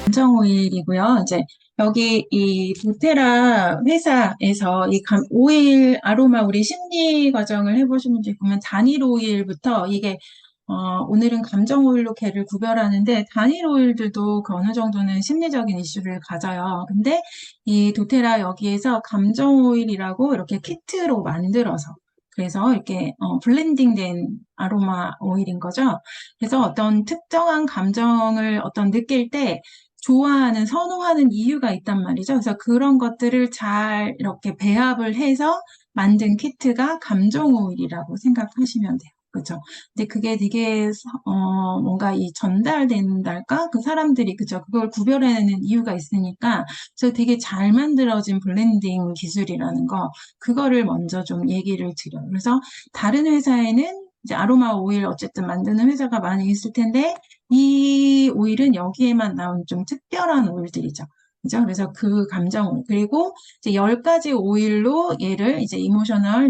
감정오일이고요. 이제 여기 이 도테라 회사에서 이 오일 아로마 우리 심리 과정을 해보시면 보면 단일 오일부터 이게 오늘은 감정 오일로 걔를 구별하는데 단일 오일들도 그 어느 정도는 심리적인 이슈를 가져요. 근데 이 도테라 여기에서 감정 오일이라고 이렇게 키트로 만들어서 그래서 이렇게 블렌딩된 아로마 오일인 거죠. 그래서 어떤 특정한 감정을 느낄 때 좋아하는, 선호하는 이유가 있단 말이죠. 그래서 그런 것들을 잘 이렇게 배합을 해서 만든 키트가 감정 오일이라고 생각하시면 돼요. 그죠? 근데 그게 되게, 뭔가 이 전달된달까? 그 사람들이, 그죠? 그걸 구별해내는 이유가 있으니까, 그래서 되게 잘 만들어진 블렌딩 기술이라는 거, 그거를 먼저 좀 얘기를 드려요. 그래서 다른 회사에는 이제 아로마 오일 어쨌든 만드는 회사가 많이 있을 텐데, 이 오일은 여기에만 나온 좀 특별한 오일들이죠. 그죠? 그래서 그 감정 오일. 그리고 이제 10가지 오일로 얘를 이제 이모셔널,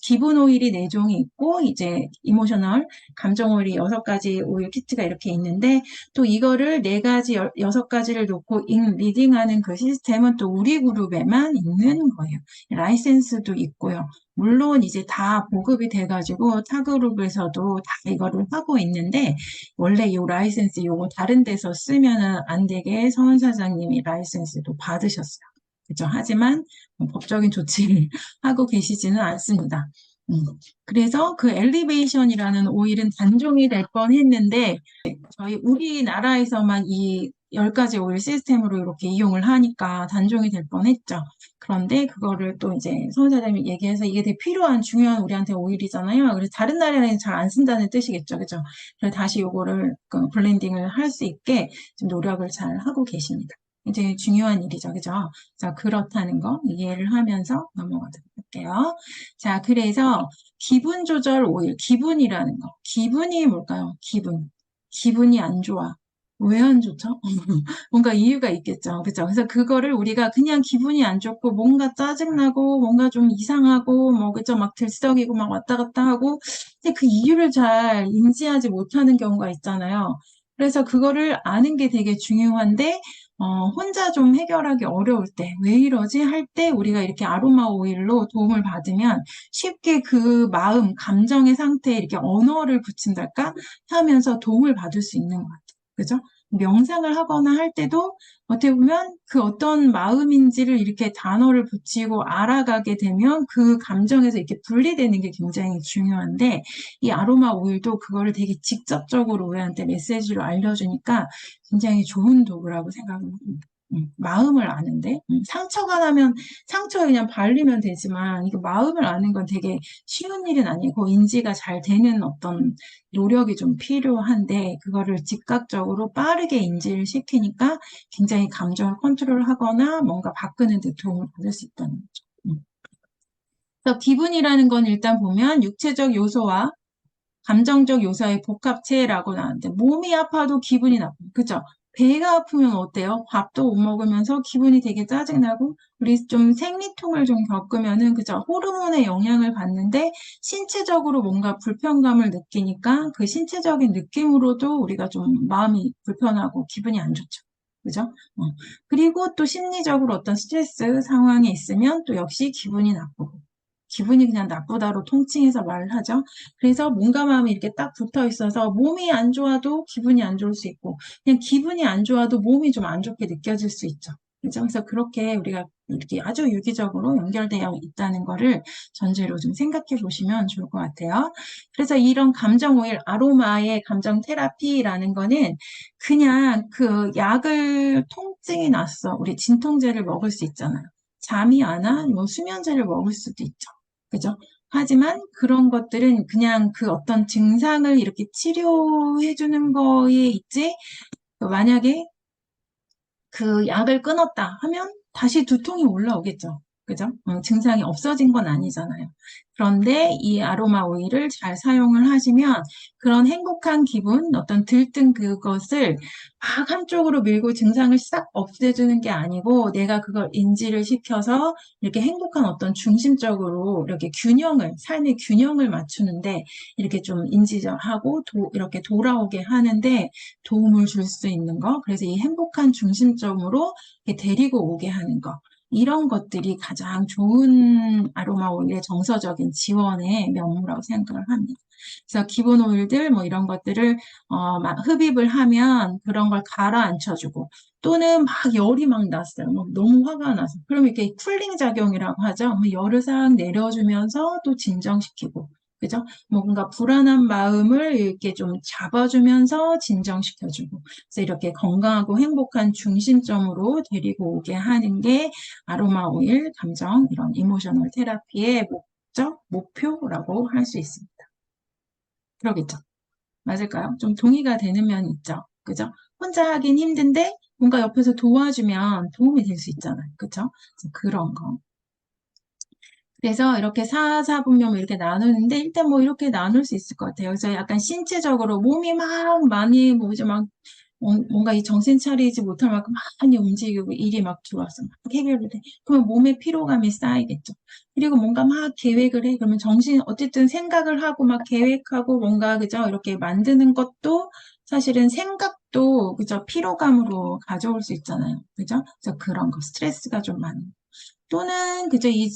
기본 오일이 4종이 있고, 이제 이모셔널, 감정 오일이 6가지 오일 키트가 이렇게 있는데, 또 이거를 4가지, 6가지를 놓고 리딩하는 그 시스템은 또 우리 그룹에만 있는 거예요. 라이센스도 있고요. 물론 이제 다 보급이 돼가지고 타 그룹에서도 다 이거를 하고 있는데 원래 이 라이센스 요거 다른 데서 쓰면은 안 되게 서원 사장님이 라이센스도 받으셨어요. 그죠? 하지만 법적인 조치를 하고 계시지는 않습니다. 그래서 그 엘리베이션이라는 오일은 단종이 될 뻔했는데 저희 우리나라에서만 이 10가지 오일 시스템으로 이렇게 이용을 하니까 단종이 될 뻔했죠. 그런데 그거를 또 이제 선 사장님이 얘기해서 이게 되게 필요한 중요한 우리한테 오일이잖아요. 그래서 다른 나라에는 잘 안 쓴다는 뜻이겠죠. 그죠? 그래서 다시 요거를 그 블렌딩을 할 수 있게 좀 노력을 잘 하고 계십니다. 이제 중요한 일이죠. 그죠? 자, 그렇다는 거 이해를 하면서 넘어가도록 할게요. 자, 그래서 기분 조절 오일, 기분이라는 거. 기분이 뭘까요? 기분이 안 좋아. 왜 안 좋죠? 뭔가 이유가 있겠죠. 그죠? 그래서 그거를 우리가 그냥 기분이 안 좋고 뭔가 짜증나고 뭔가 좀 이상하고 뭐 그죠? 막 들썩이고 막 왔다 갔다 하고 근데 그 이유를 잘 인지하지 못하는 경우가 있잖아요. 그래서 그거를 아는 게 되게 중요한데 혼자 좀 해결하기 어려울 때, 왜 이러지? 할 때 우리가 이렇게 아로마 오일로 도움을 받으면 쉽게 그 마음, 감정의 상태에 이렇게 언어를 붙인달까? 하면서 도움을 받을 수 있는 것 같아요. 그죠? 명상을 하거나 할 때도 어떻게 보면 그 어떤 마음인지를 이렇게 단어를 붙이고 알아가게 되면 그 감정에서 이렇게 분리되는 게 굉장히 중요한데 이 아로마 오일도 그거를 되게 직접적으로 우리한테 메시지로 알려주니까 굉장히 좋은 도구라고 생각합니다. 마음을 아는데 상처가 나면 상처에 그냥 발리면 되지만 이거 마음을 아는 건 되게 쉬운 일은 아니고 인지가 잘 되는 어떤 노력이 좀 필요한데 그거를 즉각적으로 빠르게 인지를 시키니까 굉장히 감정을 컨트롤하거나 뭔가 바꾸는 데 도움을 받을 수 있다는 거죠. 그래서 기분이라는 건 일단 보면 육체적 요소와 감정적 요소의 복합체라고 나왔는데 몸이 아파도 기분이 나쁘고 그죠? 배가 아프면 어때요? 밥도 못 먹으면서 기분이 되게 짜증나고 우리 좀 생리통을 좀 겪으면은 그죠? 호르몬의 영향을 받는데 신체적으로 뭔가 불편감을 느끼니까 그 신체적인 느낌으로도 우리가 좀 마음이 불편하고 기분이 안 좋죠. 그죠? 그리고 또 심리적으로 어떤 스트레스 상황에 있으면 또 역시 기분이 나쁘고 기분이 그냥 나쁘다로 통칭해서 말을 하죠. 그래서 몸과 마음이 이렇게 딱 붙어 있어서 몸이 안 좋아도 기분이 안 좋을 수 있고 그냥 기분이 안 좋아도 몸이 좀 안 좋게 느껴질 수 있죠. 그죠? 그래서 그렇게 우리가 이렇게 아주 유기적으로 연결되어 있다는 거를 전제로 좀 생각해 보시면 좋을 것 같아요. 그래서 이런 감정 오일, 아로마의 감정 테라피라는 거는 그냥 그 약을 통증이 났어. 우리 진통제를 먹을 수 있잖아요. 잠이 안 와? 뭐 수면제를 먹을 수도 있죠. 그죠? 하지만 그런 것들은 그냥 그 어떤 증상을 이렇게 치료해 주는 거에 있지, 만약에 그 약을 끊었다 하면 다시 두통이 올라오겠죠. 그죠? 증상이 없어진 건 아니잖아요. 그런데 이 아로마 오일을 잘 사용을 하시면 그런 행복한 기분, 어떤 들뜬 그것을 막 한쪽으로 밀고 증상을 싹 없애주는 게 아니고 내가 그걸 인지를 시켜서 이렇게 행복한 어떤 중심적으로 이렇게 균형을, 삶의 균형을 맞추는데 이렇게 좀 인지하고 이렇게 돌아오게 하는데 도움을 줄 수 있는 거. 그래서 이 행복한 중심점으로 이렇게 데리고 오게 하는 거. 이런 것들이 가장 좋은 아로마 오일의 정서적인 지원의 면모라고 생각을 합니다. 그래서 기본 오일들 뭐 이런 것들을 막 흡입을 하면 그런 걸 가라앉혀주고 또는 막 열이 막 났어요. 막 너무 화가 나서 그럼 이렇게 쿨링 작용이라고 하죠. 열을 싹 내려주면서 또 진정시키고 그죠? 뭔가 불안한 마음을 이렇게 좀 잡아주면서 진정시켜주고 그래서 이렇게 건강하고 행복한 중심점으로 데리고 오게 하는 게 아로마 오일, 감정, 이런 이모셔널 테라피의 목적, 목표라고 할 수 있습니다. 그러겠죠? 맞을까요? 좀 동의가 되는 면이 있죠. 그죠? 혼자 하긴 힘든데 뭔가 옆에서 도와주면 도움이 될 수 있잖아요. 그죠? 그런 거. 그래서 이렇게 사사분명 이렇게 나누는데 일단 뭐 이렇게 나눌 수 있을 것 같아요. 그래서 약간 신체적으로 몸이 막 많이 뭐 이제 막 뭔가 이 정신 차리지 못할 만큼 많이 움직이고 일이 막 들어왔어. 막 해결을 해. 그러면 몸에 피로감이 쌓이겠죠. 그리고 뭔가 막 계획을 해. 그러면 어쨌든 생각을 하고 막 계획하고 뭔가, 그죠? 이렇게 만드는 것도 사실은 생각도, 그죠? 피로감으로 가져올 수 있잖아요. 그죠? 그래서 그런 거, 스트레스가 좀 많은. 또는 그저 이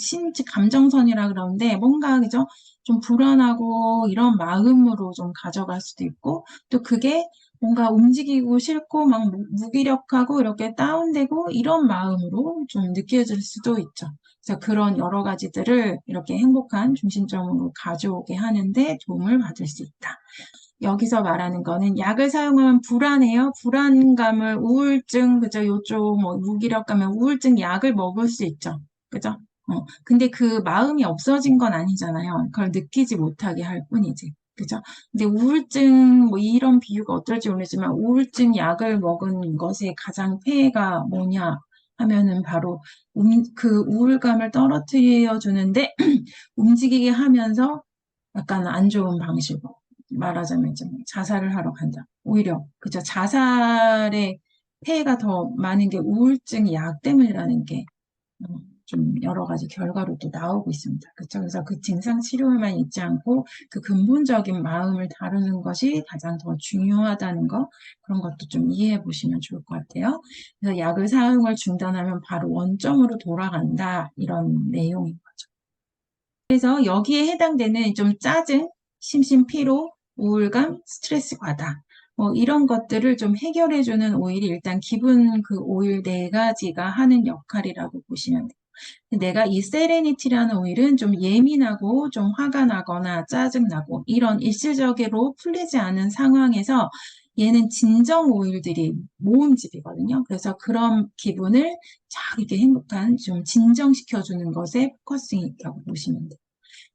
감정선이라 그러는데 뭔가 그죠? 좀 불안하고 이런 마음으로 좀 가져갈 수도 있고 또 그게 뭔가 움직이고 싫고 막 무기력하고 이렇게 다운되고 이런 마음으로 좀 느껴질 수도 있죠. 그래서 그런 여러 가지들을 이렇게 행복한 중심점으로 가져오게 하는데 도움을 받을 수 있다. 여기서 말하는 거는 약을 사용하면 불안해요. 불안감을 우울증, 그죠? 요쪽 뭐 무기력감에 우울증 약을 먹을 수 있죠. 그죠? 근데 그 마음이 없어진 건 아니잖아요. 그걸 느끼지 못하게 할 뿐이지. 그죠? 근데 우울증, 뭐 이런 비유가 어떨지 모르지만 우울증 약을 먹은 것의 가장 폐해가 뭐냐 하면은 바로 그 우울감을 떨어뜨려 주는데 움직이게 하면서 약간 안 좋은 방식으로 말하자면 좀 자살을 하러 간다. 오히려 그죠. 자살의 폐해가 더 많은 게 우울증 약 때문이라는 게 좀 여러 가지 결과로 또 나오고 있습니다. 그렇죠? 그래서 그 증상 치료만 있지 않고 그 근본적인 마음을 다루는 것이 가장 더 중요하다는 거 그런 것도 좀 이해해 보시면 좋을 것 같아요. 그래서 약을 사용을 중단하면 바로 원점으로 돌아간다 이런 내용인 거죠. 그래서 여기에 해당되는 좀 짜증, 심신 피로, 우울감, 스트레스 과다. 뭐 이런 것들을 좀 해결해주는 오일이 일단 기본 그 오일 네 가지가 하는 역할이라고 보시면 돼요. 내가 이 세레니티라는 오일은 좀 예민하고 좀 화가 나거나 짜증나고 이런 일시적으로 풀리지 않은 상황에서 얘는 진정 오일들이 모음집이거든요. 그래서 그런 기분을 쫙 이렇게 행복한 좀 진정시켜주는 것에 포커싱이 있다고 보시면 돼요.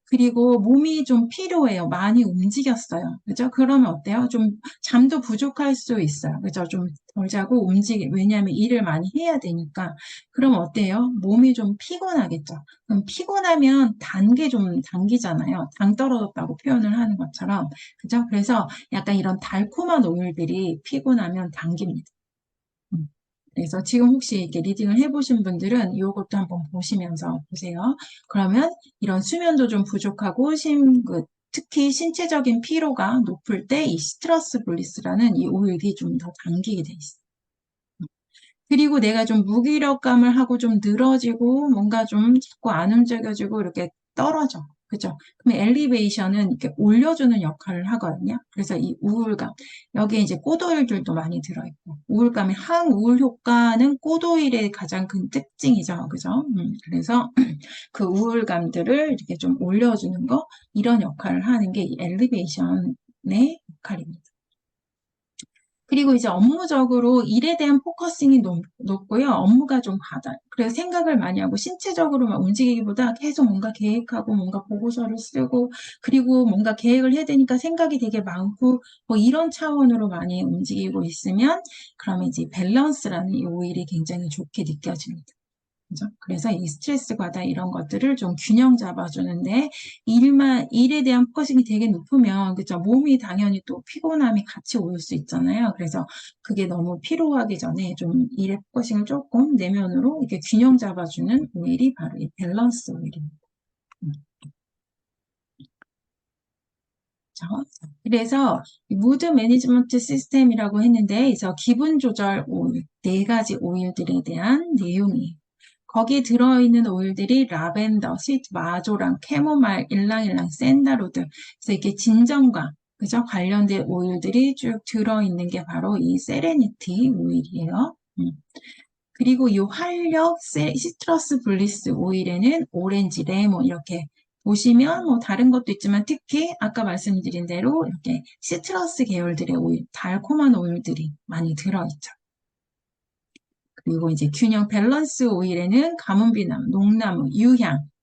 그리고 몸이 좀 피로해요. 많이 움직였어요. 그죠? 그러면 어때요? 좀 잠도 부족할 수 있어요. 그죠? 좀 덜 자고 왜냐하면 일을 많이 해야 되니까. 그럼 어때요? 몸이 좀 피곤하겠죠? 그럼 피곤하면 단 게 좀 당기잖아요. 당 떨어졌다고 표현을 하는 것처럼. 그죠? 그래서 약간 이런 달콤한 오일들이 피곤하면 당깁니다. 음. 그래서 지금 혹시 이렇게 리딩을 해보신 분들은 이것도 한번 보시면서 보세요. 그러면 이런 수면도 좀 부족하고 특히 신체적인 피로가 높을 때 이 시트러스 블리스라는 이 오일이 좀 더 당기게 돼 있어요. 그리고 내가 좀 무기력감을 하고 좀 늘어지고 뭔가 좀 자꾸 안 움직여지고 이렇게 떨어져. 그죠? 그럼 엘리베이션은 이렇게 올려주는 역할을 하거든요. 그래서 이 우울감, 여기에 이제 꽃오일들도 많이 들어있고, 우울감의 항우울 효과는 꽃오일의 가장 큰 특징이죠. 그죠? 그래서 그 우울감들을 이렇게 좀 올려주는 거, 이런 역할을 하는 게 이 엘리베이션의 역할입니다. 그리고 이제 업무적으로 일에 대한 포커싱이 높고요. 업무가 좀 과다요. 그래서 생각을 많이 하고 신체적으로만 움직이기보다 계속 뭔가 계획하고 뭔가 보고서를 쓰고 그리고 뭔가 계획을 해야 되니까 생각이 되게 많고 뭐 이런 차원으로 많이 움직이고 있으면 그러면 이제 밸런스라는 이 오일이 굉장히 좋게 느껴집니다. 그죠? 그래서 이 스트레스 과다 이런 것들을 좀 균형 잡아주는데 일에 대한 포커싱이 되게 높으면 그죠? 몸이 당연히 또 피곤함이 같이 올 수 있잖아요. 그래서 그게 너무 피로하기 전에 좀 일에 포커싱을 조금 내면으로 이렇게 균형 잡아주는 오일이 바로 이 밸런스 오일입니다. 그래서 무드 매니지먼트 시스템이라고 했는데, 그래서 기분 조절 오일, 4가지 오일들에 대한 내용이에요. 거기에 들어있는 오일들이 라벤더, 스위트 마조랑 캐모마일, 일랑일랑, 샌다로드. 그래서 이렇게 진정과 그죠? 관련된 오일들이 쭉 들어있는 게 바로 이 세레니티 오일이에요. 그리고 이 활력 시트러스 블리스 오일에는 오렌지, 레몬 이렇게 보시면 뭐 다른 것도 있지만 특히 아까 말씀드린 대로 이렇게 시트러스 계열들의 오일, 달콤한 오일들이 많이 들어있죠. 그리고 이제 균형 밸런스 오일에는 가문비나무, 녹나무,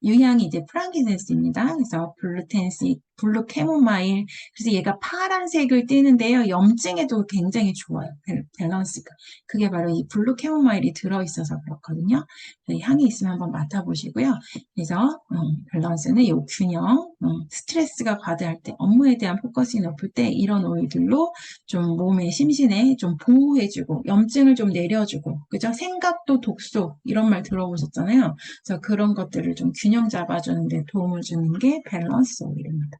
유향이 이제 프랑키센스입니다. 그래서 블루텐시, 블루 캐모마일. 그래서 얘가 파란색을 띠는데요. 염증에도 굉장히 좋아요. 밸런스가. 그게 바로 이 블루 캐모마일이 들어있어서 그렇거든요. 향이 있으면 한번 맡아보시고요. 그래서 밸런스는 이 균형, 스트레스가 과다할 때, 업무에 대한 포커싱이 높을 때 이런 오일들로 좀 몸의 심신에 좀 보호해주고 염증을 좀 내려주고 그죠? 생각도 독소 이런 말 들어보셨잖아요. 그래서 그런 것들을 좀 균형 잡아주는 데 도움을 주는 게 밸런스 오일입니다.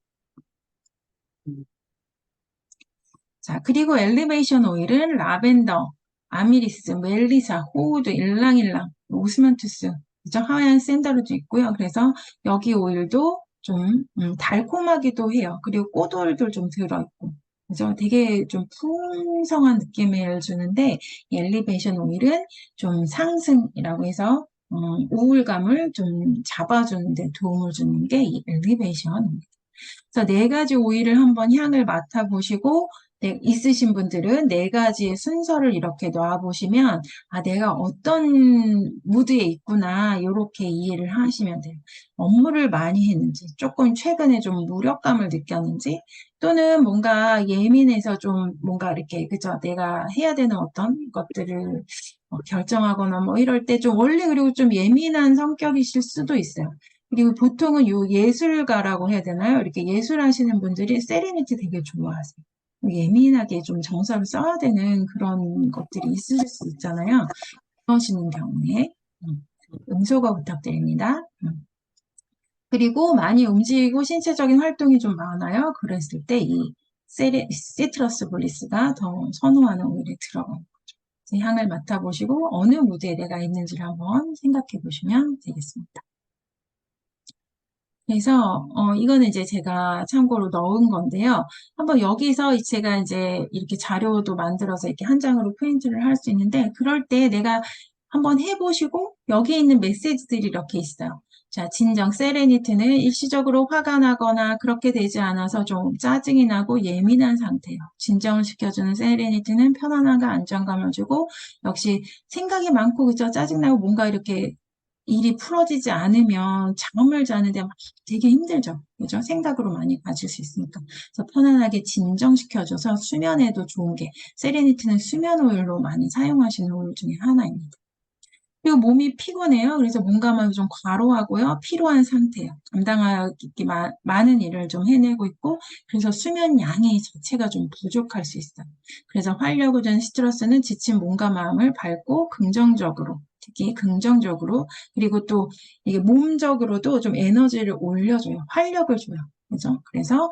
자, 그리고 엘리베이션 오일은 라벤더, 아미리스, 멜리사, 호우드, 일랑일랑, 오스만투스, 그죠? 하얀 샌더르도 있고요. 그래서 여기 오일도 좀 달콤하기도 해요. 그리고 꽃오일도 좀 들어있고. 그죠? 되게 좀 풍성한 느낌을 주는데 이 엘리베이션 오일은 좀 상승이라고 해서 우울감을 좀 잡아주는 데 도움을 주는 게 이 엘리베이션입니다. 그래서 4가지 오일을 한번 향을 맡아보시고 있으신 분들은 4가지의 순서를 이렇게 놔보시면 아 내가 어떤 무드에 있구나 이렇게 이해를 하시면 돼요. 업무를 많이 했는지 조금 최근에 좀 무력감을 느꼈는지 또는 뭔가 예민해서 좀 뭔가 이렇게 그죠 내가 해야 되는 어떤 것들을 결정하거나 뭐 이럴 때 좀 원래 그리고 좀 예민한 성격이실 수도 있어요. 그리고 보통은 요 예술가라고 해야 되나요? 이렇게 예술하시는 분들이 세레니티 되게 좋아하세요. 예민하게 좀 정서를 써야 되는 그런 것들이 있을 수 있잖아요. 그러시는 경우에 음소거 부탁드립니다. 그리고 많이 움직이고 신체적인 활동이 좀 많아요. 그랬을 때 이 시트러스 블리스가 더 선호하는 오일에 들어가는 거죠. 향을 맡아보시고 어느 무드에 내가 있는지를 한번 생각해 보시면 되겠습니다. 그래서 이거는 이제 제가 참고로 넣은 건데요. 한번 여기서 제가 이제 이렇게 자료도 만들어서 이렇게 한 장으로 프린트를 할 수 있는데 그럴 때 내가 한번 해보시고 여기 있는 메시지들이 이렇게 있어요. 자, 진정 세레니티는 일시적으로 화가 나거나 그렇게 되지 않아서 좀 짜증이 나고 예민한 상태예요. 진정을 시켜주는 세레니티는 편안함과 안정감을 주고 역시 생각이 많고 그죠? 짜증나고 뭔가 이렇게 일이 풀어지지 않으면 잠을 자는데 막 되게 힘들죠. 그죠? 생각으로 많이 가질 수 있으니까. 그래서 편안하게 진정시켜줘서 수면에도 좋은 게 세레니티는 수면 오일로 많이 사용하시는 오일 중에 하나입니다. 그리고 몸이 피곤해요. 그래서 몸감은 좀 과로하고요. 피로한 상태예요. 감당하기 많은 일을 좀 해내고 있고 그래서 수면 양이 자체가 좀 부족할 수 있어요. 그래서 활력을 준 시트러스는 지친 몸과 마음을 밝고 긍정적으로 특히 긍정적으로 그리고 또 이게 몸적으로도 좀 에너지를 올려줘요. 활력을 줘요. 그죠? 그래서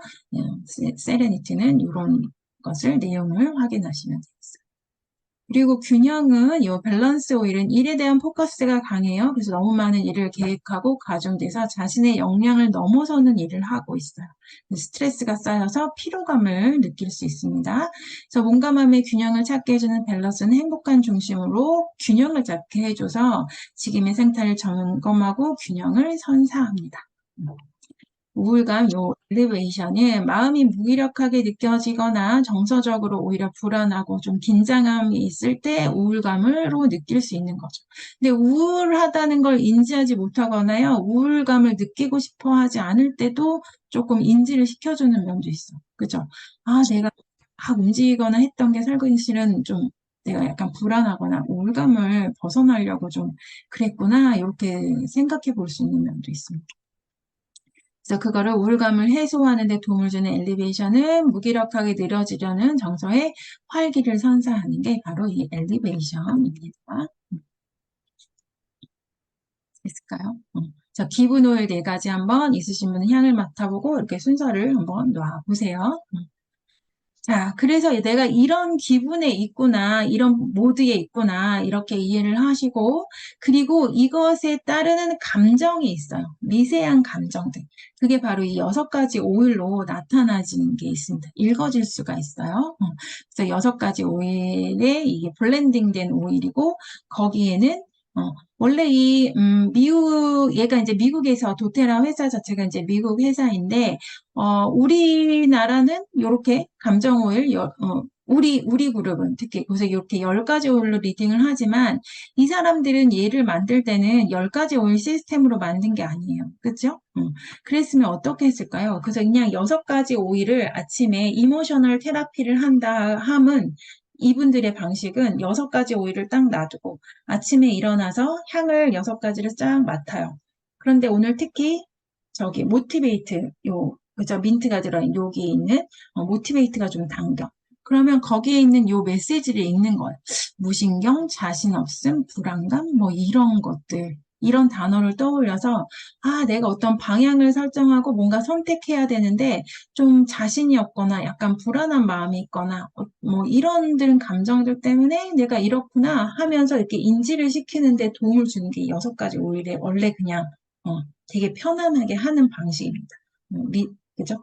세레니티는 이런 것을 내용을 확인하시면 되겠어요. 그리고 균형은 이 밸런스 오일은 일에 대한 포커스가 강해요. 그래서 너무 많은 일을 계획하고 가중돼서 자신의 역량을 넘어서는 일을 하고 있어요. 스트레스가 쌓여서 피로감을 느낄 수 있습니다. 그래서 몸과 마음의 균형을 찾게 해주는 밸런스는 행복한 중심으로 균형을 잡게 해줘서 지금의 생태를 점검하고 균형을 선사합니다. 우울감, 요 엘리베이션은 마음이 무기력하게 느껴지거나 정서적으로 오히려 불안하고 좀 긴장감이 있을 때 우울감으로 느낄 수 있는 거죠. 근데 우울하다는 걸 인지하지 못하거나요, 우울감을 느끼고 싶어 하지 않을 때도 조금 인지를 시켜주는 면도 있어. 그죠? 아, 내가 막 움직이거나 했던 게 사실은 좀 내가 약간 불안하거나 우울감을 벗어나려고 좀 그랬구나. 이렇게 생각해 볼 수 있는 면도 있습니다. 그래서 그거를 우울감을 해소하는 데 도움을 주는 엘리베이션은 무기력하게 느려지려는 정서의 활기를 선사하는 게 바로 이 엘리베이션입니다. 됐을까요? 자, 기분 오일 4가지 한번 있으신 분은 향을 맡아보고 이렇게 순서를 한번 놔보세요. 자, 그래서 내가 이런 기분에 있구나, 이런 모드에 있구나, 이렇게 이해를 하시고, 그리고 이것에 따르는 감정이 있어요. 미세한 감정들. 그게 바로 이 6가지 오일로 나타나지는 게 있습니다. 읽어질 수가 있어요. 그래서 6가지 오일에 이게 블렌딩된 오일이고, 거기에는 원래 얘가 이제 미국에서 도테라 회사 자체가 이제 미국 회사인데, 우리나라는 이렇게 감정 오일, 우리 그룹은 특히, 그래서 이렇게 10가지 오일로 리딩을 하지만, 이 사람들은 얘를 만들 때는 10가지 오일 시스템으로 만든 게 아니에요. 그죠? 그랬으면 어떻게 했을까요? 그래서 그냥 6가지 오일을 아침에 이모셔널 테라피를 한다 함은, 이분들의 방식은 6가지 오일을 딱 놔두고 아침에 일어나서 향을 6가지를 쫙 맡아요. 그런데 오늘 특히 저기 모티베이트 그죠? 민트가 들어있는 여기 있는 모티베이트가 좀 당겨. 그러면 거기에 있는 요 메시지를 읽는 거예요. 무신경, 자신 없음, 불안감, 뭐 이런 것들. 이런 단어를 떠올려서 내가 어떤 방향을 설정하고 뭔가 선택해야 되는데 좀 자신이 없거나 약간 불안한 마음이 있거나 뭐 이런 감정들 때문에 내가 이렇구나 하면서 이렇게 인지를 시키는데 도움을 주는 게 6가지 오일에 원래 그냥 되게 편안하게 하는 방식입니다. 그죠?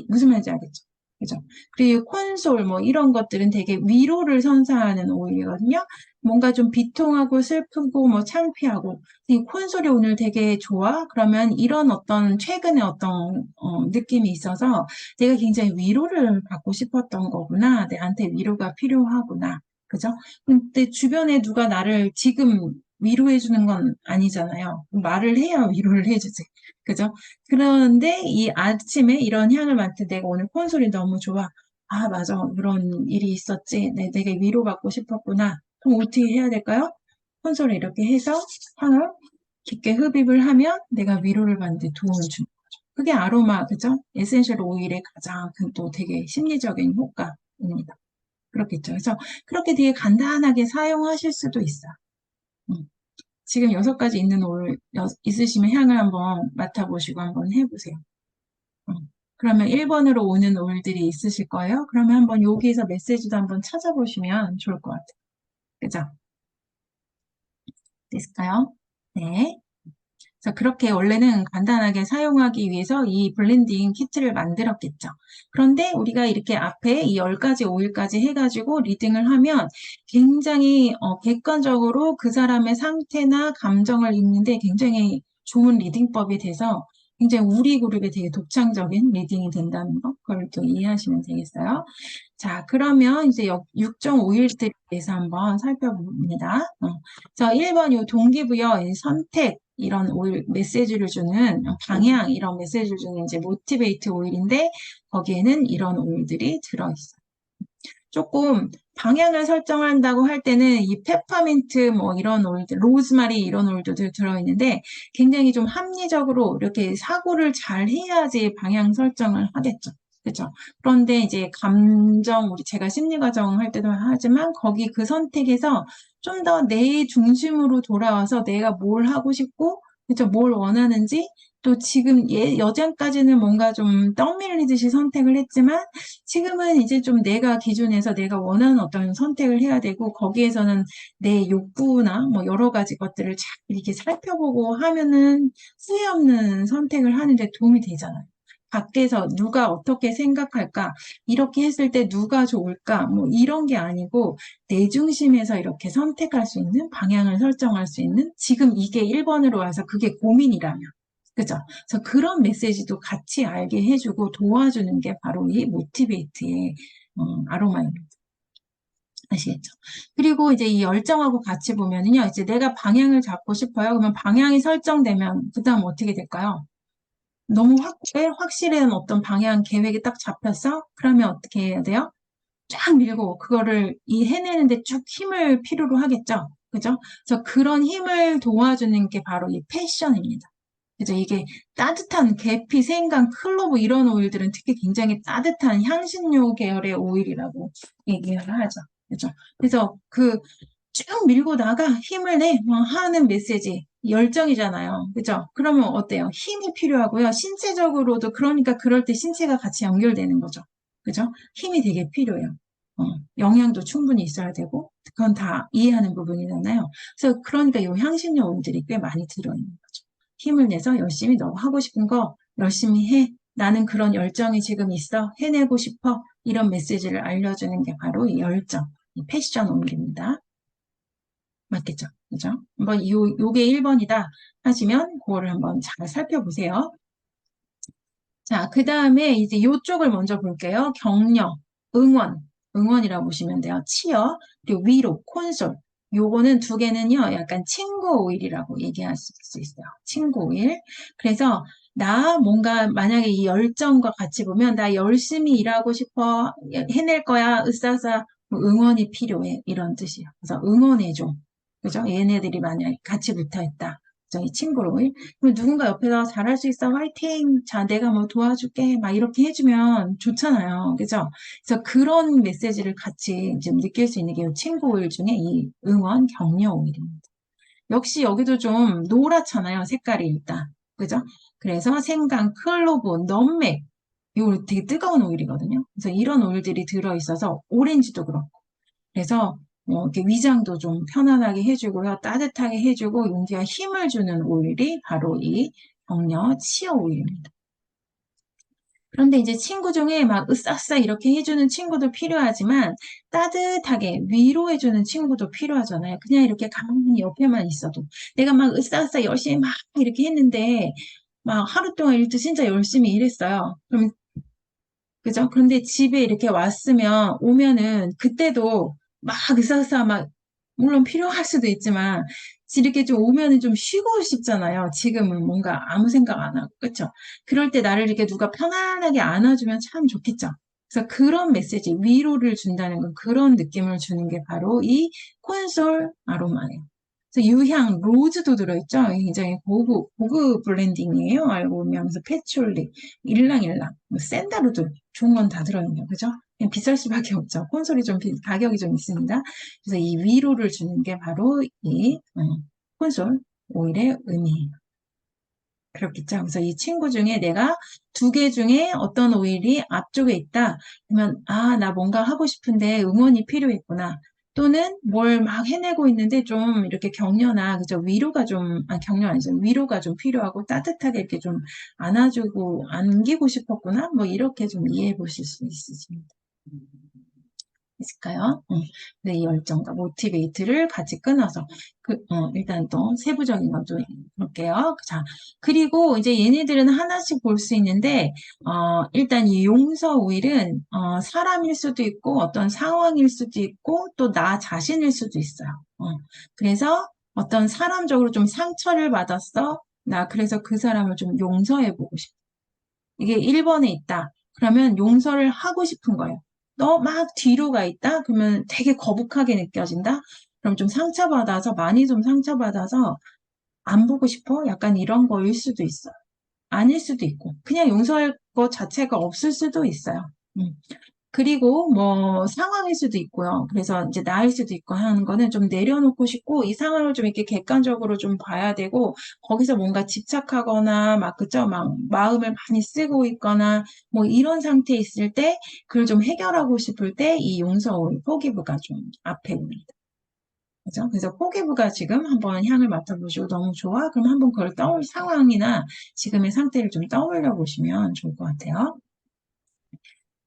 무슨 말인지 알겠죠? 그죠? 그리고 콘솔 뭐 이런 것들은 되게 위로를 선사하는 오일이거든요. 뭔가 좀 비통하고 슬프고 뭐 창피하고 이 콘솔이 오늘 되게 좋아? 그러면 이런 어떤 최근에 어떤 느낌이 있어서 내가 굉장히 위로를 받고 싶었던 거구나. 내한테 위로가 필요하구나. 그죠? 근데 주변에 누가 나를 지금 위로해 주는 건 아니잖아요. 말을 해야 위로를 해주지. 그죠? 그런데 이 아침에 이런 향을 맡을 내가 오늘 콘솔이 너무 좋아. 맞아. 그런 일이 있었지. 내가 위로받고 싶었구나. 그럼 어떻게 해야 될까요? 콘솔을 이렇게 해서 향을 깊게 흡입을 하면 내가 위로를 받는데 도움을 주는 거죠. 그게 아로마, 그죠? 에센셜 오일의 가장 또 되게 심리적인 효과입니다. 그렇겠죠. 그래서 그렇게 되게 간단하게 사용하실 수도 있어요. 지금 6가지 있는 오일 있으시면 향을 한번 맡아보시고 한번 해보세요. 그러면 1번으로 오는 오일들이 있으실 거예요. 그러면 한번 여기에서 메시지도 한번 찾아보시면 좋을 것 같아요. 그죠? 됐을까요? 네. 그래서 그렇게 원래는 간단하게 사용하기 위해서 이 블렌딩 키트를 만들었겠죠. 그런데 우리가 이렇게 앞에 이 10가지 오일까지 해가지고 리딩을 하면 굉장히 객관적으로 그 사람의 상태나 감정을 읽는데 굉장히 좋은 리딩법이 돼서 굉장히 우리 그룹에 되게 독창적인 리딩이 된다는 거, 그걸 또 이해하시면 되겠어요. 자, 그러면 이제 6.5일들에 대해서 한번 살펴봅니다. 자, 1번 요 동기부여, 선택, 이런 오일, 메시지를 주는 방향, 이런 메시지를 주는 이제 모티베이트 오일인데, 거기에는 이런 오일들이 들어있어요. 조금 방향을 설정한다고 할 때는 이 페퍼민트 뭐 이런 오일들, 로즈마리 이런 오일들 들어있는데 굉장히 좀 합리적으로 이렇게 사고를 잘 해야지 방향 설정을 하겠죠. 그죠? 그런데 이제 제가 심리과정 할 때도 하지만 거기 그 선택에서 좀 더 내 중심으로 돌아와서 내가 뭘 하고 싶고, 그죠? 뭘 원하는지, 또 지금 여전까지는 뭔가 좀 떡밀리듯이 선택을 했지만 지금은 이제 좀 내가 기준에서 내가 원하는 어떤 선택을 해야 되고 거기에서는 내 욕구나 뭐 여러 가지 것들을 잘 이렇게 살펴보고 하면은 후회 없는 선택을 하는데 도움이 되잖아요. 밖에서 누가 어떻게 생각할까? 이렇게 했을 때 누가 좋을까? 뭐 이런 게 아니고 내 중심에서 이렇게 선택할 수 있는 방향을 설정할 수 있는 지금 이게 1번으로 와서 그게 고민이라면 그죠? 그래서 그런 메시지도 같이 알게 해주고 도와주는 게 바로 이 모티베이트의 아로마입니다. 아시겠죠? 그리고 이제 이 열정하고 같이 보면은요, 이제 내가 방향을 잡고 싶어요. 그러면 방향이 설정되면 그 다음 어떻게 될까요? 너무 확실한 어떤 방향 계획이 딱 잡혔어? 그러면 어떻게 해야 돼요? 쫙 밀고 그거를 이 해내는데 쭉 힘을 필요로 하겠죠. 그죠? 그래서 그런 힘을 도와주는 게 바로 이 패션입니다. 그죠? 이게 따뜻한 계피, 생강, 클로브 이런 오일들은 특히 굉장히 따뜻한 향신료 계열의 오일이라고 얘기를 하죠. 그죠? 그래서 그 쭉 밀고 나가 힘을 내 하는 메시지 열정이잖아요. 그죠? 그러면 어때요? 힘이 필요하고요. 신체적으로도 그러니까 그럴 때 신체가 같이 연결되는 거죠. 그죠? 힘이 되게 필요해요. 어, 영양도 충분히 있어야 되고 그건 다 이해하는 부분이잖아요. 그래서 그러니까 이 향신료 오일들이 꽤 많이 들어있는 거죠. 힘을 내서 열심히 너 하고 싶은 거 열심히 해. 나는 그런 열정이 지금 있어. 해내고 싶어. 이런 메시지를 알려주는 게 바로 이 열정, 이 패션 오일입니다. 맞겠죠? 그죠? 한번 요게 1번이다 하시면 그거를 한번 잘 살펴보세요. 자, 그 다음에 이제 요쪽을 먼저 볼게요. 격려, 응원, 응원이라고 보시면 돼요. 치어, 그리고 위로, 콘솔. 요거는 두 개는요, 약간 친구 오일이라고 얘기할 수 있어요. 친구 오일. 그래서 나 뭔가 만약에 이 열정과 같이 보면 나 열심히 일하고 싶어, 해낼 거야, 으쌰으쌰, 뭐 응원이 필요해. 이런 뜻이에요. 그래서 응원해줘. 그죠? 얘네들이 만약에 같이 붙어 있다. 이 친구로. 그럼 누군가 옆에서 잘할 수 있어, 화이팅! 자, 내가 뭐 도와줄게. 막 이렇게 해주면 좋잖아요. 그죠? 그래서 그런 메시지를 같이 좀 느낄 수 있는 게 이 친구 오일 중에 이 응원, 격려 오일입니다. 역시 여기도 좀 노랗잖아요. 색깔이 일단. 그죠? 그래서 생강, 클로브, 넘맥. 이거 되게 뜨거운 오일이거든요. 그래서 이런 오일들이 들어있어서 오렌지도 그렇고. 그래서 이렇게 위장도 좀 편안하게 해주고요. 따뜻하게 해주고 용기와 힘을 주는 오일이 바로 이 격려 치어 오일입니다. 그런데 이제 친구 중에 막 으쌰으쌰 이렇게 해주는 친구도 필요하지만 따뜻하게 위로해주는 친구도 필요하잖아요. 그냥 이렇게 가만히 옆에만 있어도 내가 막 으쌰으쌰 열심히 막 이렇게 했는데 막 하루 동안 일도 진짜 열심히 일했어요. 그럼 그죠? 그런데 집에 이렇게 왔으면, 오면은, 그때도 막 으사으사 막, 물론 필요할 수도 있지만, 이렇게 좀 오면은 좀 쉬고 싶잖아요. 지금은 뭔가 아무 생각 안 하고, 그쵸? 그럴 때 나를 이렇게 누가 편안하게 안아주면 참 좋겠죠? 그래서 그런 메시지, 위로를 준다는 건 그런 느낌을 주는 게 바로 이 콘솔 아로마예요. 그래서 유향, 로즈도 들어있죠? 굉장히 고급 블렌딩이에요. 알고 보면, 그래서 패초리, 일랑일랑, 뭐 샌다루도 좋은 건 다 들어있네요. 그죠? 그냥 비쌀 수밖에 없죠. 콘솔이 좀 가격이 좀 있습니다. 그래서 이 위로를 주는 게 바로 이 콘솔 오일의 의미예요. 그렇겠죠. 그래서 이 친구 중에 내가 두 개 중에 어떤 오일이 앞쪽에 있다. 그러면 나 뭔가 하고 싶은데 응원이 필요했구나. 또는 뭘 막 해내고 있는데 좀 이렇게 격려나 그죠? 위로가 좀 격려 아니죠. 위로가 좀 필요하고 따뜻하게 이렇게 좀 안아주고 안기고 싶었구나. 뭐 이렇게 좀 이해해 보실 수 있으십니다. 있을까요? 네, 이 열정과 모티베이트를 같이 끊어서 일단 또 세부적인 건 좀 볼게요. 자, 그리고 이제 얘네들은 하나씩 볼 수 있는데 일단 이 용서 오일은 사람일 수도 있고 어떤 상황일 수도 있고 또 나 자신일 수도 있어요. 그래서 어떤 사람적으로 좀 상처를 받았어. 나 그래서 그 사람을 좀 용서해 보고 싶어. 이게 1번에 있다. 그러면 용서를 하고 싶은 거예요. 너 막 뒤로 가 있다? 그러면 되게 거북하게 느껴진다? 그럼 좀 상처받아서, 많이 좀 상처받아서 안 보고 싶어? 약간 이런 거일 수도 있어요. 아닐 수도 있고, 그냥 용서할 것 자체가 없을 수도 있어요. 음. 그리고 뭐 상황일 수도 있고요. 그래서 이제 나일 수도 있고 하는 거는 좀 내려놓고 싶고 이 상황을 좀 이렇게 객관적으로 좀 봐야 되고 거기서 뭔가 집착하거나 막 그죠? 막 마음을 많이 쓰고 있거나 뭐 이런 상태에 있을 때 그걸 좀 해결하고 싶을 때 이 용서 포기브가 좀 앞에 옵니다. 그죠? 그래서 포기브가 지금 한번 향을 맡아보시고 너무 좋아? 그럼 한번 그걸 상황이나 지금의 상태를 좀 떠올려 보시면 좋을 것 같아요.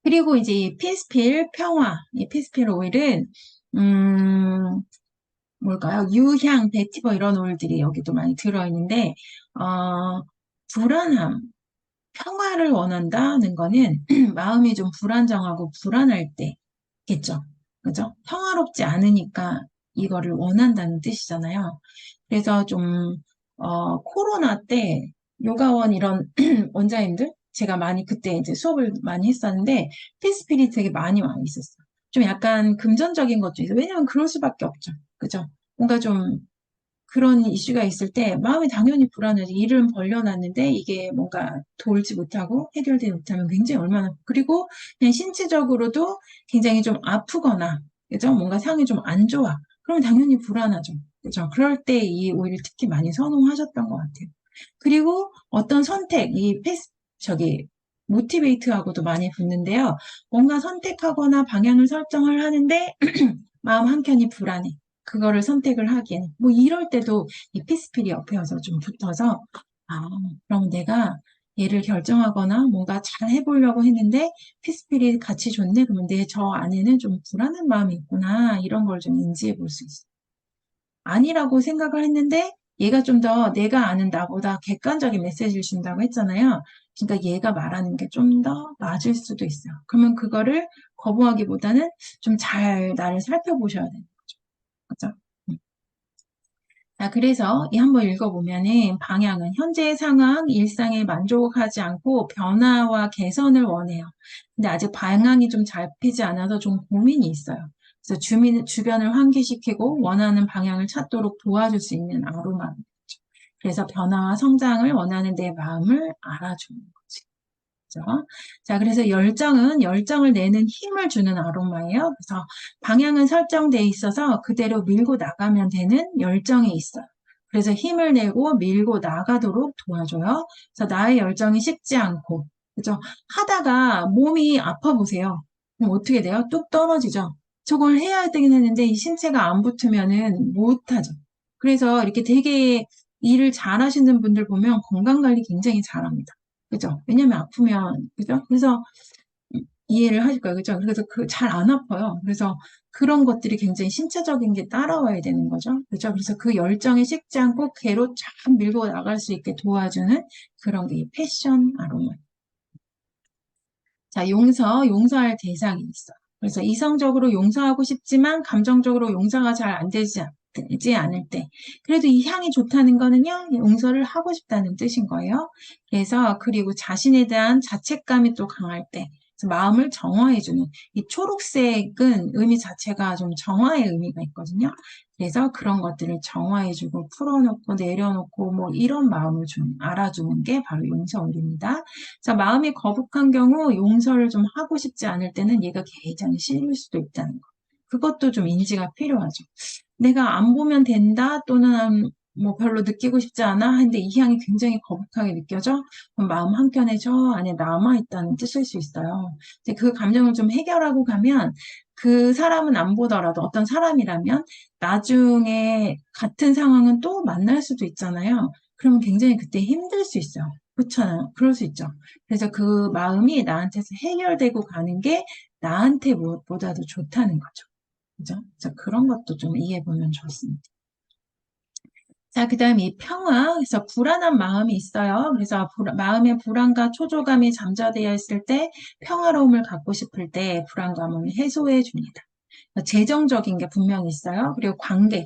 그리고 이제 이 피스필 평화, 이 피스필 오일은 뭘까요? 유향, 베티버 이런 오일들이 여기도 많이 들어있는데 불안함, 평화를 원한다는 거는 마음이 좀 불안정하고 불안할 때겠죠. 그죠? 평화롭지 않으니까 이거를 원한다는 뜻이잖아요. 그래서 좀 코로나 때 요가원 이런 원장님들 제가 많이 그때 이제 수업을 많이 했었는데 피스필이 되게 많이 와 있었어요. 좀 약간 금전적인 것도 있어요. 왜냐면 그럴 수밖에 없죠. 그죠? 뭔가 좀 그런 이슈가 있을 때 마음이 당연히 불안하지. 일은 벌려놨는데 이게 뭔가 돌지 못하고 해결되지 못하면 굉장히 얼마나, 그리고 그냥 신체적으로도 굉장히 좀 아프거나, 그죠? 뭔가 상이 좀 안 좋아. 그러면 당연히 불안하죠. 그죠? 그럴 때 이 오일을 특히 많이 선호하셨던 것 같아요. 그리고 어떤 선택, 모티베이트하고도 많이 붙는데요. 뭔가 선택하거나 방향을 설정을 하는데 마음 한켠이 불안해. 그거를 선택을 하기에는. 뭐 이럴 때도 이 피스필이 옆에 와서 좀 붙어서, 아, 그럼 내가 얘를 결정하거나 뭔가 잘 해보려고 했는데 피스필이 같이 좋네? 그러면 내 저 안에는 좀 불안한 마음이 있구나. 이런 걸 좀 인지해 볼 수 있어요. 아니라고 생각을 했는데 얘가 좀 더 내가 아는 나보다 객관적인 메시지를 준다고 했잖아요. 그러니까 얘가 말하는 게 좀 더 맞을 수도 있어요. 그러면 그거를 거부하기보다는 좀 잘 나를 살펴보셔야 돼요. 그죠? 자, 그래서 이 한번 읽어보면은 방향은 현재의 상황, 일상에 만족하지 않고 변화와 개선을 원해요. 근데 아직 방향이 좀 잡히지 않아서 좀 고민이 있어요. 그래서 주변을 환기시키고 원하는 방향을 찾도록 도와줄 수 있는 아로마. 그래서 변화와 성장을 원하는 내 마음을 알아주는 거지. 그죠? 자, 그래서 열정을 내는 힘을 주는 아로마예요. 그래서 방향은 설정돼 있어서 그대로 밀고 나가면 되는 열정이 있어요. 그래서 힘을 내고 밀고 나가도록 도와줘요. 그래서 나의 열정이 식지 않고, 그죠? 하다가 몸이 아파 보세요. 그럼 어떻게 돼요? 뚝 떨어지죠? 저걸 해야 되긴 했는데 이 신체가 안 붙으면은 못하죠. 그래서 이렇게 되게 일을 잘 하시는 분들 보면 건강관리 굉장히 잘합니다. 그죠? 왜냐면 아프면, 그죠? 그래서 이해를 하실 거예요. 그죠? 그래서 잘 안 아파요. 그래서 그런 것들이 굉장히 신체적인 게 따라와야 되는 거죠. 그죠? 그래서 그 열정이 식지 않고 걔로 쫙 밀고 나갈 수 있게 도와주는 그런 게 이 패션 아로마. 자, 용서할 대상이 있어. 그래서 이성적으로 용서하고 싶지만 감정적으로 용서가 잘 안 되지 않을 때. 그래도 이 향이 좋다는 거는요, 용서를 하고 싶다는 뜻인 거예요. 그래서, 그리고 자신에 대한 자책감이 또 강할 때. 그래서 마음을 정화해주는, 이 초록색은 의미 자체가 좀 정화의 의미가 있거든요. 그래서 그런 것들을 정화해주고 풀어놓고 내려놓고 뭐 이런 마음을 좀 알아주는 게 바로 용서울입니다. 자, 마음이 거북한 경우 용서를 좀 하고 싶지 않을 때는 얘가 굉장히 싫을 수도 있다는 거. 그것도 좀 인지가 필요하죠. 내가 안 보면 된다 또는 뭐 별로 느끼고 싶지 않아 하는데 이 향이 굉장히 거북하게 느껴져? 그럼 마음 한켠에 저 안에 남아있다는 뜻일 수 있어요. 근데 그 감정을 좀 해결하고 가면 그 사람은 안 보더라도 어떤 사람이라면 나중에 같은 상황은 또 만날 수도 있잖아요. 그러면 굉장히 그때 힘들 수 있어요. 그렇잖아요. 그럴 수 있죠. 그래서 그 마음이 나한테서 해결되고 가는 게 나한테 무엇보다도 좋다는 거죠. 그죠? 그래서 그런 것도 좀 이해해 보면 좋습니다. 자, 그 다음 이 평화. 그래서 불안한 마음이 있어요. 그래서 마음의 불안과 초조감이 잠재되어 있을 때 평화로움을 갖고 싶을 때 불안감을 해소해 줍니다. 재정적인 게 분명히 있어요. 그리고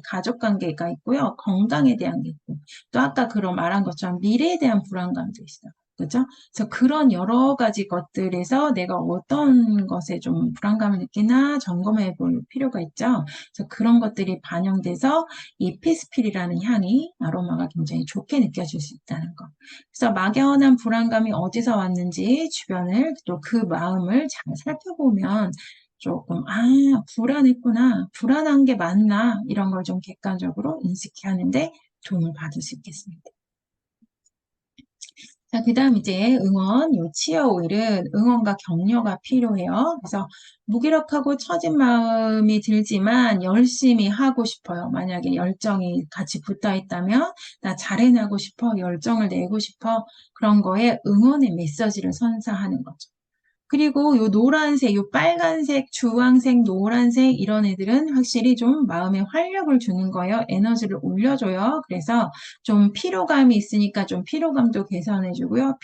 가족 관계가 있고요. 건강에 대한 게 있고, 또 아까 그런 말한 것처럼 미래에 대한 불안감도 있어요. 그죠? 그래서 그런 여러 가지 것들에서 내가 어떤 것에 좀 불안감을 느끼나 점검해 볼 필요가 있죠. 그래서 그런 것들이 반영돼서 이 피스필이라는 향이 아로마가 굉장히 좋게 느껴질 수 있다는 거. 그래서 막연한 불안감이 어디서 왔는지 주변을 또 그 마음을 잘 살펴보면 조금, 불안했구나. 불안한 게 맞나. 이런 걸 좀 객관적으로 인식하는데 도움을 받을 수 있겠습니다. 자, 그 다음 이제 요 치어 오일은 응원과 격려가 필요해요. 그래서 무기력하고 처진 마음이 들지만 열심히 하고 싶어요. 만약에 열정이 같이 붙어 있다면, 나 잘해내고 싶어, 열정을 내고 싶어, 그런 거에 응원의 메시지를 선사하는 거죠. 그리고 요 노란색, 요 빨간색, 주황색, 노란색 이런 애들은 확실히 좀 마음에 활력을 주는 거예요. 에너지를 올려줘요. 그래서 좀 피로감이 있으니까 좀 피로감도 개선해주고요.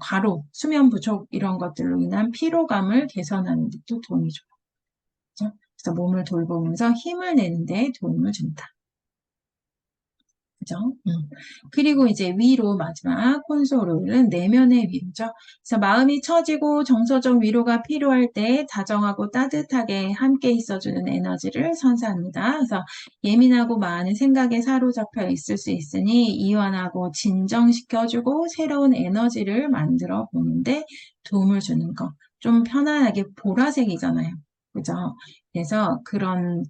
과로, 수면 부족 이런 것들로 인한 피로감을 개선하는 데도 도움이 줘요. 그래서 몸을 돌보면서 힘을 내는 데 도움을 준다. 그죠? 그리고 이제 위로 마지막 콘솔 오일은 내면의 위로죠. 그래서 마음이 처지고 정서적 위로가 필요할 때 다정하고 따뜻하게 함께 있어주는 에너지를 선사합니다. 그래서 예민하고 많은 생각에 사로잡혀 있을 수 있으니 이완하고 진정시켜주고 새로운 에너지를 만들어 보는데 도움을 주는 거. 좀 편안하게 보라색이잖아요. 그죠? 그래서 그런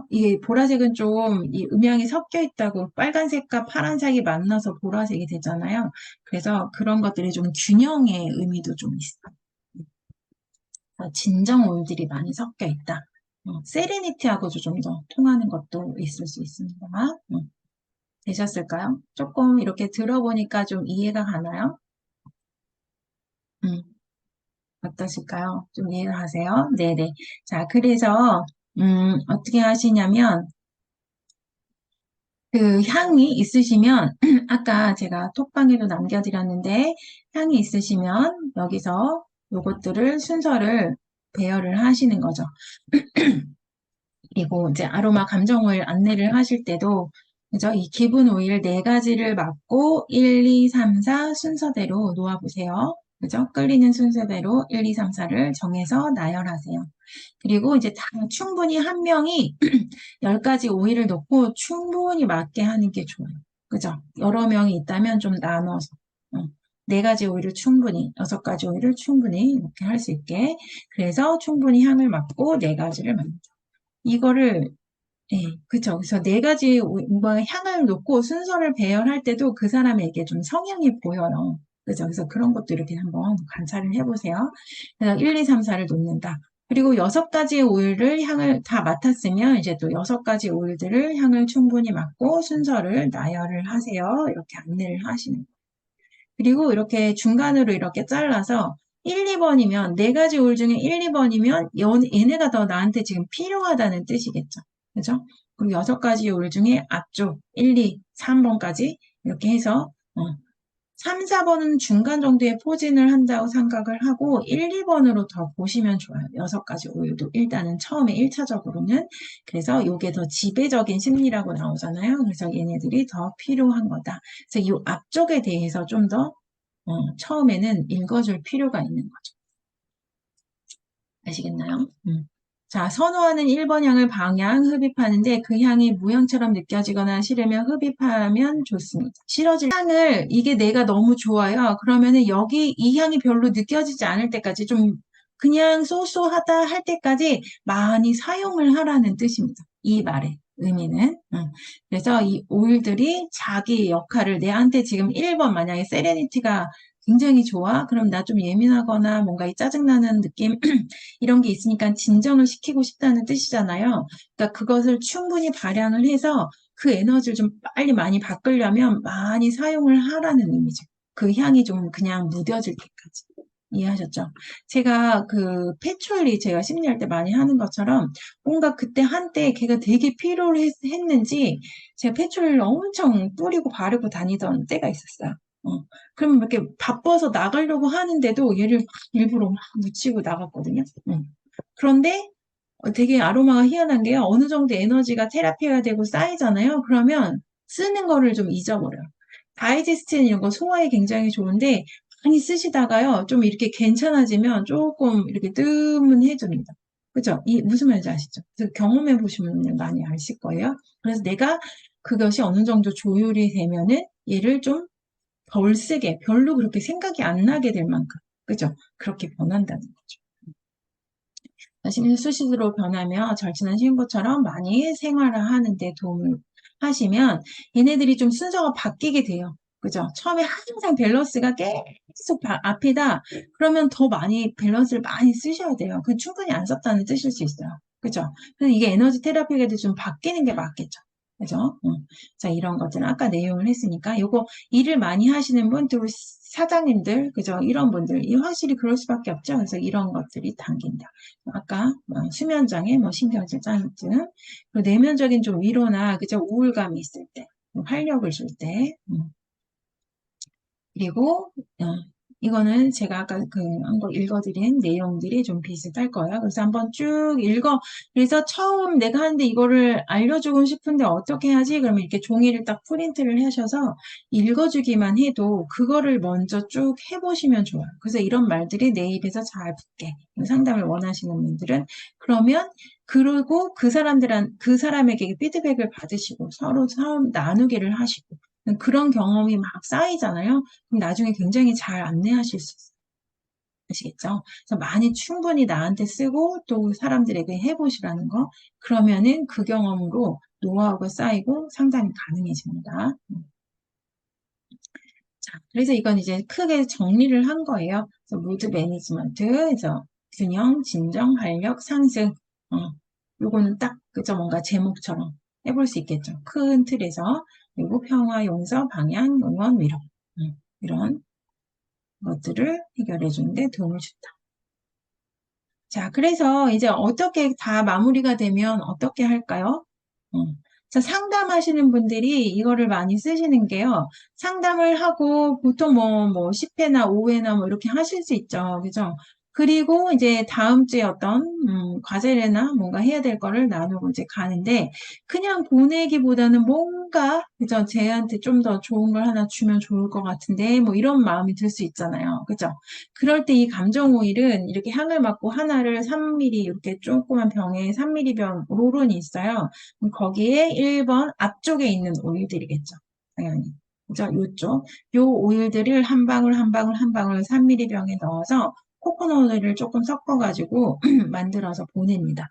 이게 보라색은 좀 이 음양이 섞여 있다고 빨간색과 파란색이 만나서 보라색이 되잖아요. 그래서 그런 것들이 좀 균형의 의미도 좀 있어요. 진정 오일들이 많이 섞여 있다. 세레니티하고도 좀 더 통하는 것도 있을 수 있습니다. 되셨을까요? 조금 이렇게 들어보니까 좀 이해가 가나요? 음, 어떠실까요? 좀 이해가 가세요? 네네. 자, 그래서, 어떻게 하시냐면, 그 향이 있으시면 아까 제가 톡방에도 남겨드렸는데 향이 있으시면 여기서 요것들을 순서를 배열을 하시는 거죠. 그리고 이제 아로마 감정 오일 안내를 하실 때도 그죠? 이 기본 오일 네 가지를 맡고 1, 2, 3, 4 순서대로 놓아보세요. 그죠? 끌리는 순서대로 1, 2, 3, 4를 정해서 나열하세요. 그리고 이제 다 충분히 한 명이 10가지 오일을 넣고 충분히 맞게 하는 게 좋아요. 그죠? 여러 명이 있다면 좀 나눠서. 어, 4가지 오일을 충분히, 6가지 오일을 충분히 이렇게 할 수 있게. 그래서 충분히 향을 맡고 4가지를 만들죠. 이거를 예, 그쵸. 그래서 4가지 뭐 향을 놓고 순서를 배열할 때도 그 사람에게 좀 성향이 보여요. 그죠. 그래서 그런 것도 이렇게 한번 관찰을 해보세요. 그래서 1, 2, 3, 4를 놓는다. 그리고 6가지의 오일을 향을 다 맡았으면 이제 또 6가지 오일들을 향을 충분히 맡고 순서를 나열을 하세요. 이렇게 안내를 하시는 거예요. 그리고 이렇게 중간으로 이렇게 잘라서 1, 2번이면 4가지 오일 중에 1, 2번이면 얘네가 더 나한테 지금 필요하다는 뜻이겠죠. 그죠? 그리고 6가지 오일 중에 앞쪽 1, 2, 3번까지 이렇게 해서 3, 4번은 중간 정도의 포진을 한다고 생각을 하고 1, 2번으로 더 보시면 좋아요. 6가지 오일도 일단은 처음에 1차적으로는 그래서 이게 더 지배적인 심리라고 나오잖아요. 그래서 얘네들이 더 필요한 거다. 그래서 이 앞쪽에 대해서 좀 더 처음에는 읽어줄 필요가 있는 거죠. 아시겠나요? 자, 선호하는 1번 향을 방향 흡입하는데 그 향이 무향처럼 느껴지거나 싫으면 흡입하면 좋습니다. 싫어질 향을 이게 내가 너무 좋아요. 그러면은 여기 이 향이 별로 느껴지지 않을 때까지 좀 그냥 쏘쏘하다 할 때까지 많이 사용을 하라는 뜻입니다. 이 말의 의미는. 그래서 이 오일들이 자기 역할을 내한테 지금 1번 만약에 세레니티가 굉장히 좋아? 그럼 나 좀 예민하거나 뭔가 이 짜증나는 느낌 이런 게 있으니까 진정을 시키고 싶다는 뜻이잖아요. 그러니까 그것을 충분히 발양을 해서 그 에너지를 좀 빨리 많이 바꾸려면 많이 사용을 하라는 의미죠. 그 향이 좀 그냥 무뎌질 때까지. 이해하셨죠? 제가 그 패초리 제가 심리할 때 많이 하는 것처럼 뭔가 그때 한때 걔가 되게 필요로 했는지 제가 패초리를 엄청 뿌리고 바르고 다니던 때가 있었어요. 그러면 이렇게 바빠서 나가려고 하는데도 얘를 막 일부러 막 묻히고 나갔거든요. 그런데 되게 아로마가 희한한 게요. 어느 정도 에너지가 테라피가 되고 쌓이잖아요. 그러면 쓰는 거를 좀 잊어버려요. 다이제스틴 이런 거 소화에 굉장히 좋은데 많이 쓰시다가요. 좀 이렇게 괜찮아지면 조금 이렇게 뜨문해집니다. 그죠? 이 무슨 말인지 아시죠? 그래서 경험해 보시면 분들 많이 아실 거예요. 그래서 내가 그것이 어느 정도 조율이 되면은 얘를 좀 덜 쓰게 별로 그렇게 생각이 안 나게 될 만큼 그죠? 그렇게 변한다는 거죠. 자신의 수시로 변하며 절친한 신부처럼 많이 생활을 하는데 도움을 하시면 얘네들이 좀 순서가 바뀌게 돼요. 그죠? 처음에 항상 밸런스가 계속 앞이다. 그러면 더 많이 밸런스를 많이 쓰셔야 돼요. 그 충분히 안 썼다는 뜻일 수 있어요. 그죠? 그래서 이게 에너지 테라피가 좀 바뀌는 게 맞겠죠. 그죠? 자, 이런 것들은 아까 내용을 했으니까 요거 일을 많이 하시는 분, 또 사장님들, 그죠? 이런 분들, 이 확실히 그럴 수밖에 없죠. 그래서 이런 것들이 당긴다. 아까 수면장애, 신경질 짜증, 그리고 내면적인 좀 위로나 그죠? 우울감이 있을 때, 활력을 줄 때, 그리고 이거는 제가 아까 한 거 읽어드린 내용들이 좀 비슷할 거예요. 그래서 한번 쭉 읽어. 그래서 처음 내가 하는데 이거를 알려주고 싶은데 어떻게 하지? 그러면 이렇게 종이를 딱 프린트를 하셔서 읽어주기만 해도 그거를 먼저 쭉 해보시면 좋아요. 그래서 이런 말들이 내 입에서 잘 붙게. 상담을 원하시는 분들은. 그러면 그리고 그 사람에게 피드백을 받으시고 서로 나누기를 하시고 그런 경험이 막 쌓이잖아요. 그럼 나중에 굉장히 잘 안내하실 수 있어요. 아시겠죠? 그래서 많이 충분히 나한테 쓰고 또 사람들에게 해보시라는 거. 그러면은 그 경험으로 노하우가 쌓이고 상담이 가능해집니다. 자, 그래서 이건 이제 크게 정리를 한 거예요. 그래서 무드 매니지먼트, 그래서 균형, 진정, 활력, 상승. 요거는 딱 그저 뭔가 제목처럼 해볼 수 있겠죠. 큰 틀에서. 그리고 평화, 용서, 방향, 응원, 위로. 이런 것들을 해결해 주는데 도움을 준다. 자, 그래서 이제 어떻게 다 마무리가 되면 어떻게 할까요? 자, 상담하시는 분들이 이거를 많이 쓰시는 게요. 상담을 하고 보통 뭐 10회나 5회나 뭐 이렇게 하실 수 있죠. 그죠? 그리고 이제 다음 주에 어떤 과제나 뭔가 해야 될 거를 나누고 이제 가는데 그냥 보내기보다는 뭔가 그죠? 쟤한테 좀 더 좋은 걸 하나 주면 좋을 것 같은데 뭐 이런 마음이 들 수 있잖아요. 그죠? 그럴 때 이 감정 오일은 이렇게 향을 맡고 하나를 3ml 이렇게 조그만 병에 3ml 병 롤론이 있어요. 거기에 1번 앞쪽에 있는 오일들이겠죠. 당연히. 그죠? 요쪽. 요 오일들을 한 방울 한 방울 한 방울 3ml 병에 넣어서 코코넛 오일을 조금 섞어가지고 만들어서 보냅니다.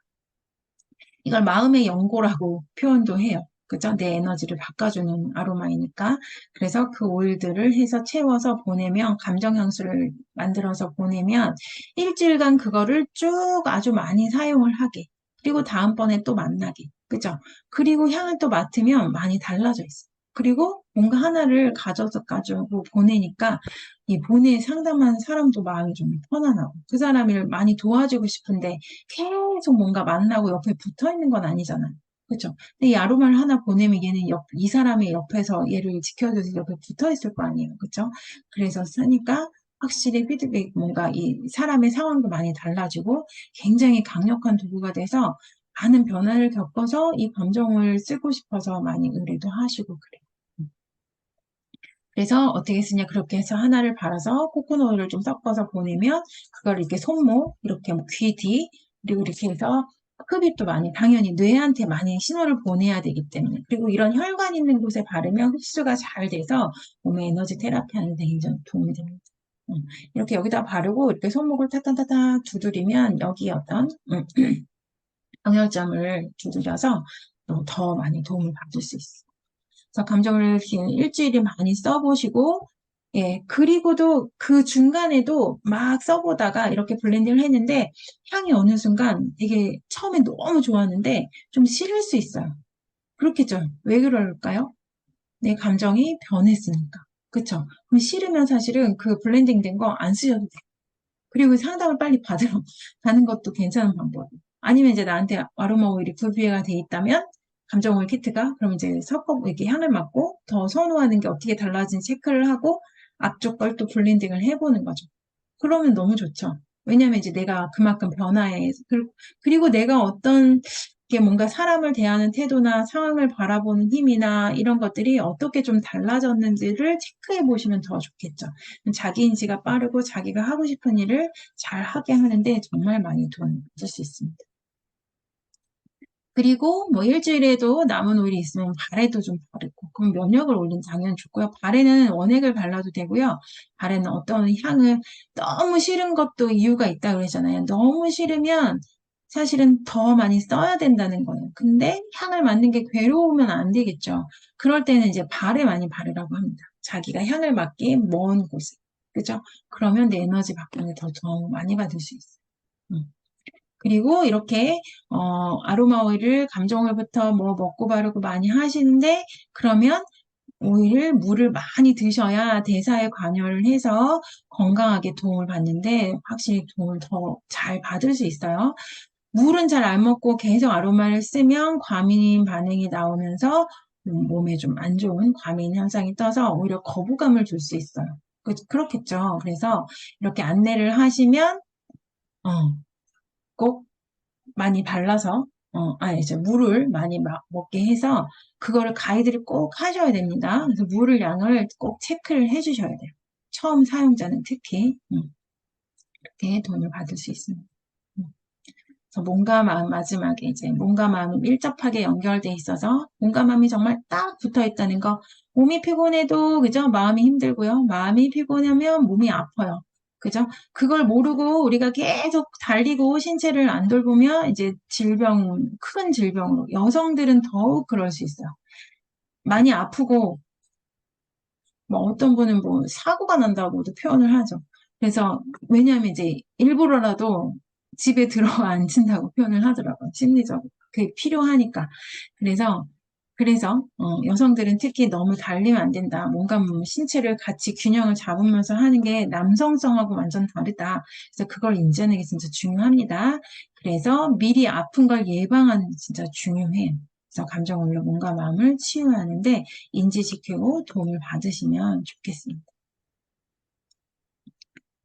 이걸 마음의 연고라고 표현도 해요. 그죠? 내 에너지를 바꿔주는 아로마이니까. 그래서 그 오일들을 해서 채워서 보내면, 감정 향수를 만들어서 보내면, 일주일간 그거를 쭉 아주 많이 사용을 하게. 그리고 다음번에 또 만나게. 그죠? 그리고 향을 또 맡으면 많이 달라져 있어요. 그리고 뭔가 하나를 가지고 보내니까 이 상담한 사람도 마음이 좀 편안하고 그 사람을 많이 도와주고 싶은데 계속 뭔가 만나고 옆에 붙어 있는 건 아니잖아요. 그렇죠? 근데 이 아로마를 하나 보내면 얘는 이 사람의 옆에서 얘를 지켜줘서 옆에 붙어 있을 거 아니에요. 그렇죠? 그래서 쓰니까 확실히 피드백 뭔가 이 사람의 상황도 많이 달라지고 굉장히 강력한 도구가 돼서 많은 변화를 겪어서 이 감정을 쓰고 싶어서 많이 의뢰도 하시고 그래요. 그래서 어떻게 쓰냐 그렇게 해서 하나를 발라서 코코넛을 좀 섞어서 보내면 그걸 이렇게 손목 이렇게 귀 뒤 그리고 이렇게 해서 흡입도 많이 당연히 뇌한테 많이 신호를 보내야 되기 때문에 그리고 이런 혈관 있는 곳에 바르면 흡수가 잘 돼서 몸의 에너지 테라피 하는 데 굉장히 도움이 됩니다. 이렇게 여기다 바르고 이렇게 손목을 타타타타 두드리면 여기 어떤 정혈점을 두드려서 더 많이 도움을 받을 수 있어요. 그래서 감정을 일주일에 많이 써보시고, 예, 그리고도 그 중간에도 막 써보다가 이렇게 블렌딩을 했는데 향이 어느 순간 되게 처음에 너무 좋았는데 좀 싫을 수 있어요. 그렇겠죠? 왜 그럴까요? 내 감정이 변했으니까. 그쵸? 그럼 싫으면 사실은 그 블렌딩 된 거 안 쓰셔도 돼요. 그리고 상담을 빨리 받으러 가는 것도 괜찮은 방법이에요. 아니면 이제 나한테 아로마 오일이 구비가 돼 있다면 감정 오일 키트가 그럼 이제 섞어 이렇게 향을 맡고 더 선호하는 게 어떻게 달라진지 체크를 하고 앞쪽 걸 또 블렌딩을 해보는 거죠. 그러면 너무 좋죠. 왜냐면 이제 내가 그만큼 변화해 그리고 내가 어떤 게 뭔가 사람을 대하는 태도나 상황을 바라보는 힘이나 이런 것들이 어떻게 좀 달라졌는지를 체크해 보시면 더 좋겠죠. 자기 인지가 빠르고 자기가 하고 싶은 일을 잘 하게 하는데 정말 많이 도움을 받을 수 있습니다. 그리고 뭐 일주일에도 남은 오일이 있으면 발에도 좀 바르고 그럼 면역을 올린 당연 좋고요. 발에는 원액을 발라도 되고요. 발에는 어떤 향을 너무 싫은 것도 이유가 있다 그러잖아요. 너무 싫으면 사실은 더 많이 써야 된다는 거예요. 근데 향을 맡는 게 괴로우면 안 되겠죠. 그럴 때는 이제 발에 많이 바르라고 합니다. 자기가 향을 맡기 먼 곳에. 그죠? 그러면 내 에너지 바꾸는 더 많이 받을 수 있어요. 그리고 이렇게 아로마 오일을 감정 오일부터 뭐 먹고 바르고 많이 하시는데 그러면 물을 많이 드셔야 대사에 관여를 해서 건강하게 도움을 받는데 확실히 도움을 더 잘 받을 수 있어요. 물은 잘 안 먹고 계속 아로마를 쓰면 과민 반응이 나오면서 몸에 좀 안 좋은 과민 현상이 떠서 오히려 거부감을 줄 수 있어요. 그렇겠죠. 그래서 이렇게 안내를 하시면, 어, 꼭 많이 발라서, 이제 물을 많이 먹게 해서, 그거를 가이드를 꼭 하셔야 됩니다. 그래서 물을 양을 꼭 체크를 해주셔야 돼요. 처음 사용자는 특히, 이렇게 도움을 받을 수 있습니다. 음. 그래서 몸과 마음 마지막에 이제 몸과 마음이 밀접하게 연결돼 있어서 몸과 마음이 정말 딱 붙어 있다는 거. 몸이 피곤해도 그죠? 마음이 힘들고요. 마음이 피곤하면 몸이 아파요. 그죠? 그걸 모르고 우리가 계속 달리고 신체를 안 돌보면 이제 큰 질병으로 여성들은 더욱 그럴 수 있어요. 많이 아프고 뭐 어떤 분은 뭐 사고가 난다고도 표현을 하죠. 그래서 왜냐하면 이제 일부러라도 집에 들어와 앉힌다고 표현을 하더라고요. 심리적으로. 그게 필요하니까. 그래서 여성들은 특히 너무 달리면 안 된다. 뭔가 신체를 같이 균형을 잡으면서 하는 게 남성성하고 완전 다르다. 그래서 그걸 인지하는 게 진짜 중요합니다. 그래서 미리 아픈 걸 예방하는 게 진짜 중요해요. 그래서 감정 원료 몸과 마음을 치유하는데 인지시키고 도움을 받으시면 좋겠습니다.